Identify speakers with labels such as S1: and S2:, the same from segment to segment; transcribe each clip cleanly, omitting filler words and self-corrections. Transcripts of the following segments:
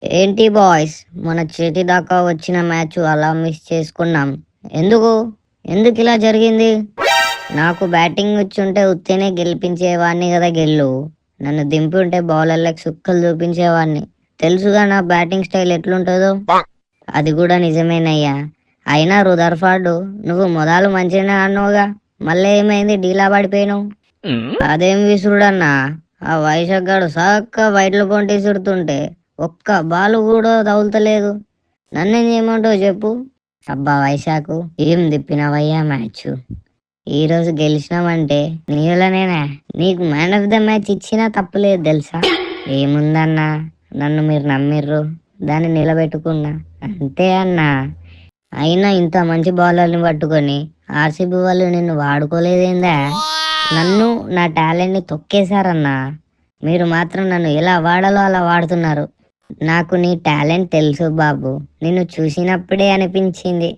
S1: ఏంటి బాయ్స్, మన చేతి దాకా వచ్చిన మ్యాచ్ అలా మిస్ చేసుకున్నాం. ఎందుకు ఎందుకు ఇలా జరిగింది? నాకు బ్యాటింగ్ వచ్చుంటే ఉత్తేనే గెలిపించేవాడిని కదా గెల్లు. నన్ను దింపి ఉంటే బౌలర్లకు సుక్కలు చూపించేవాడిని. తెలుసుగా నా బ్యాటింగ్ స్టైల్ ఎట్లుంటుందో. అది కూడా నిజమేనయ్యా. అయినా రుదర్ఫర్డ్, నువ్వు మొదలు మంచిగానే ఆడినావుగా, మళ్ళీ ఏమైంది డీలా పడిపోయినావు? అదేం విసురుడన్నా, ఆ వైశాఖ్ గాడు సక్క బయటలో కొంటి విసురుతుంటే ఒక్క బాలు కూడా తగులుతలేదు. నన్నేం చేయమంటావు చెప్పు? అబ్బా వైశాఖ్, ఏం తిప్పినవయ్యా మ్యాచ్. ఈ రోజు గెలిచినామంటే నీళ్ళనేనా. నీకు మ్యాన్ ఆఫ్ ద మ్యాచ్ ఇచ్చినా తప్పులేదు తెలుసా. ఏముందన్నా, నన్ను మీరు నమ్మిర్రు, దాన్ని నిలబెట్టుకున్నా అంతే అన్నా. అయినా ఇంత మంచి బౌలర్ని పట్టుకొని ఆర్సీబీ వాళ్ళు నిన్ను వాడుకోలేదేందా? నన్ను, నా టాలెంట్ని తొక్కేశారన్నా. మీరు మాత్రం నన్ను ఎలా వాడాలో అలా వాడుతున్నారు. నాకు నీ టాలెంట్ తెలుసు బాబు, నిన్ను చూసినప్పుడే అనిపించింది.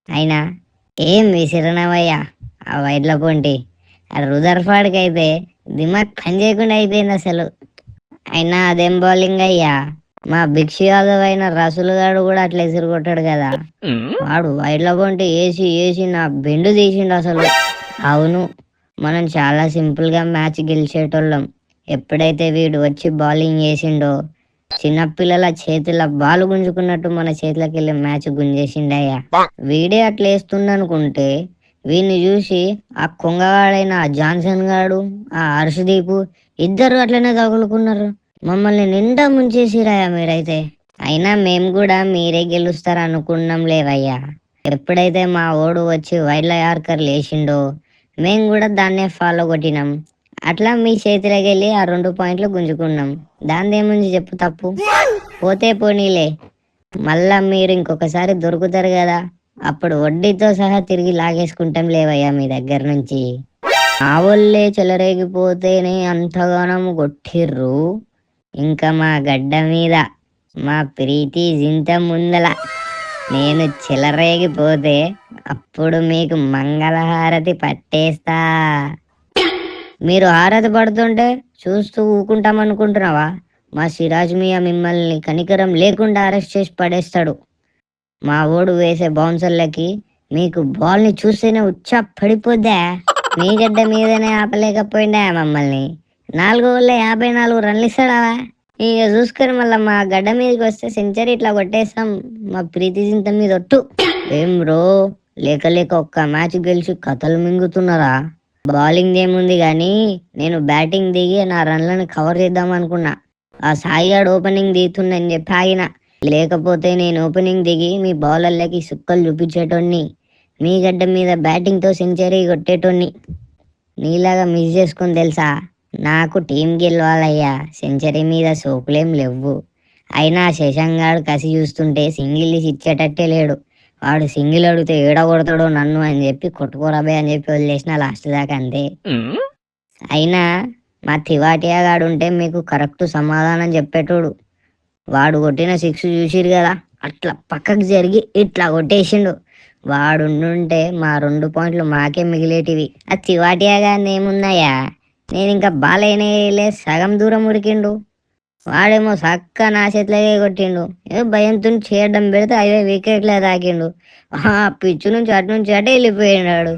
S1: అయినా ఏం విసిరినవయ్యా ఆ వైడ్ల పొంటి. ఆ రుదర్ఫర్డ్కి అయితే దిమాగ్ పని చేయకుండా అయిపోయింది అసలు. అయినా అదేం బౌలింగ్ అయ్యా. మా భిక్షు యాదవ్ అయిన రసూల్ గాడు కూడా అట్లా ఎసురు కొట్టాడు కదా. వాడు వైడ్ల పొంటి వేసి వేసి నా బెండు తీసిండు అసలు. అవును, మనం చాలా సింపుల్గా మ్యాచ్ గెలిచేటోళ్ళం. ఎప్పుడైతే వీడు వచ్చి బౌలింగ్ చేసిండో, చిన్నపిల్లల చేతుల బాలు గుంజుకున్నట్టు మన చేతులకి వెళ్ళి మ్యాచ్ గుంజేసిండయ్యా. వీడే అట్లా వేస్తుండనుకుంటే వీడిని చూసి ఆ కొంగవాడైన ఆ జాన్సన్ గాడు, ఆ హర్షదీప్ ఇద్దరు అట్లనే తగులుకున్నారు. మమ్మల్ని నిండా ముంచేసిరాయా మీరైతే. అయినా మేము కూడా మీరే గెలుస్తారు అనుకున్నాం లేవయ్యా. ఎప్పుడైతే మా ఓడు వచ్చి వైడ్ల యార్కర్ లేచిండో మేము కూడా దాన్నే ఫాలో కొట్టినాం. అట్లా మీ చేతిలోకి వెళ్ళి ఆ 2 పాయింట్లు గుంజుకున్నాం. దానిదేముంది చెప్పు తప్పు. పోతే పోనీలే, మళ్ళా మీరు ఇంకొకసారి దొరుకుతారు కదా, అప్పుడు వడ్డీతో సహా తిరిగి లాగేసుకుంటాం లేవయ్యా మీ దగ్గర నుంచి. ఆ వాళ్ళే చెలరేగిపోతేనే అంతగానం కొట్టిర్రు, ఇంకా మా గడ్డ మీద మా ప్రీతి జింత ముందల నేను చెలరేగిపోతే అప్పుడు మీకు మంగళహారతి పట్టేస్తా. మీరు హారతి పడుతుంటే చూస్తూ ఊకుంటాం అనుకుంటున్నావా? మా సిరాజ్ మియా మిమ్మల్ని కనికరం లేకుండా అరెస్ట్ చేసి పడేస్తాడు. మా ఓడు వేసే బౌన్సర్లకి మీకు బాల్ని చూస్తేనే ఉచ్చా పడిపోద్దా. మీ గడ్డ మీదనే ఆపలేకపోయిందా మమ్మల్ని. 4 ఓవర్ల 54 రన్లు ఇస్తాడావా? ఇక చూసుకొని మళ్ళీ మా గడ్డ మీదకి వస్తే సెంచరీ ఇట్లా కొట్టేస్తాం. మా ప్రీతి జింత మీద ఒట్టు. ఏం బ్రో, లేక లేక ఒక్క మ్యాచ్ గెలిచి కథలు మింగుతున్నారా? బౌలింగ్ ఏముంది కానీ నేను బ్యాటింగ్ దిగి నా రన్లను కవర్ చేద్దాం అనుకున్నా. ఆ సాయిగాడు ఓపెనింగ్ దిగుతుండని చెప్పి ఆగిన. లేకపోతే నేను ఓపెనింగ్ దిగి మీ బౌలర్లకి సుక్కలు చూపించేటోడిని, మీ గడ్డ మీద బ్యాటింగ్తో సెంచరీ కొట్టేటోడిని. నీలాగా మిస్ చేసుకుని తెలుసా. నాకు టీం గెలవాలయ్యా, సెంచరీ మీద సోకులేం లేవు. అయినా శశాంగాడు కసి చూస్తుంటే సింగిల్ తీసి ఇచ్చేటట్టే లేడు. వాడు సింగిల్ అడిగితే ఏడ కొడతాడో నన్ను అని చెప్పి కొట్టుకోరాబే అని చెప్పి వదిలేసిన లాస్ట్ దాకా అంతే. అయినా మా తివాటియా గాడు ఉంటే మీకు కరెక్ట్ సమాధానం చెప్పేటోడు. వాడు కొట్టిన 6 చూసిరు కదా, అట్లా పక్కకు జరిగి ఇట్లా కొట్టేసిండు. వాడుండుంటే మా 2 పాయింట్లు మాకే మిగిలేటివి. ఆ తివాటియా గారిని ఏమున్నాయా, నేను ఇంకా బాలైనలే సగం దూరం ఉరికిండు. వాడేమో సక్క నా చేతిలోకే కొట్టిండు. ఏదో భయంతో చేయడం పెడితే 5 వికెట్లే తాకిండు. ఆ పిచ్చు నుంచి అటు నుంచి అటే వెళ్ళిపోయినాడు.